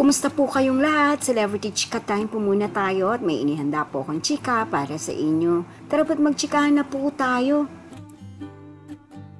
Kumusta po kayong lahat? Celebrity Chika Time po muna tayo at may inihanda po akong chika para sa inyo. Tara po't magchikahan na po tayo.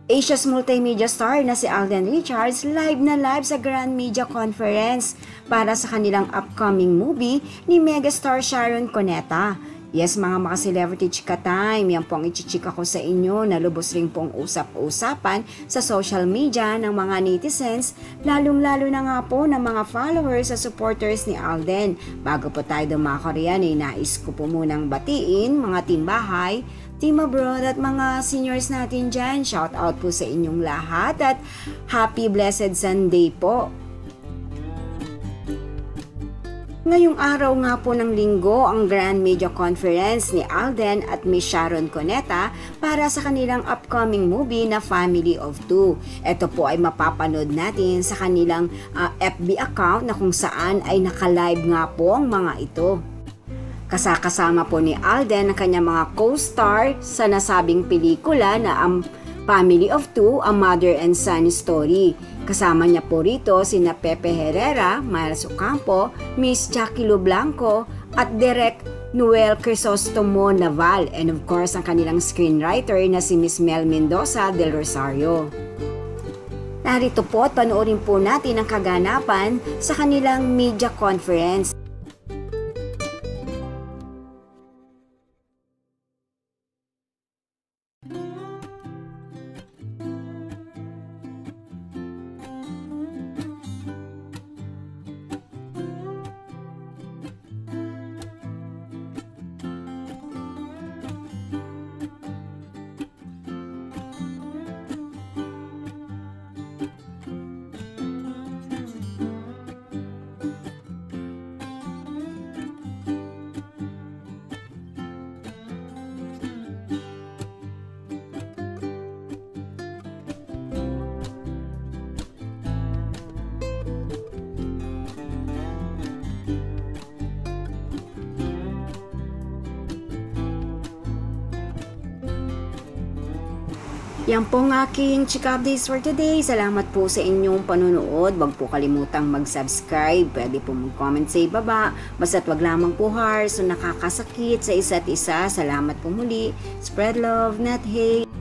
Asia's multimedia star na si Alden Richards live na live sa Grand Media Conference para sa kanilang upcoming movie ni megastar Sharon Cuneta. Yes, mga celebrity chika time, yan pong ichichika ko sa inyo na lubos rin pong usap-usapan sa social media ng mga netizens, lalong-lalo na nga po ng mga followers sa supporters ni Alden. Bago po tayo dumako riyan, nais ko po munang batiin mga timbahay, team abroad at mga seniors natin dyan. Shout out po sa inyong lahat at happy blessed Sunday po. Ngayong araw nga po ng linggo ang Grand Media Conference ni Alden at Miss Sharon Cuneta para sa kanilang upcoming movie na Family of Two. Ito po ay mapapanood natin sa kanilang FB account na kung saan ay naka-live nga po ang mga ito. Kasama po ni Alden ang kanyang mga co-star sa nasabing pelikula na ang Family of Two, a mother and son story. Kasama niya po rito sina Pepe Herrera, Miles Ocampo, Miss Jackie Lu Blanco at Direk Noel Crisostomo Naval, and of course ang kanilang screenwriter na si Miss Mel Mendoza del Rosario. Narito po at panoorin po natin ang kaganapan sa kanilang media conference. Yan po ang aking chika updates for today. Salamat po sa inyong panonood. Huwag po kalimutang mag-subscribe. Pwede po mag-comment sa ibaba. Basta't wag lamang po harsh o nakakasakit sa isa't isa. Salamat po muli. Spread love, not hate.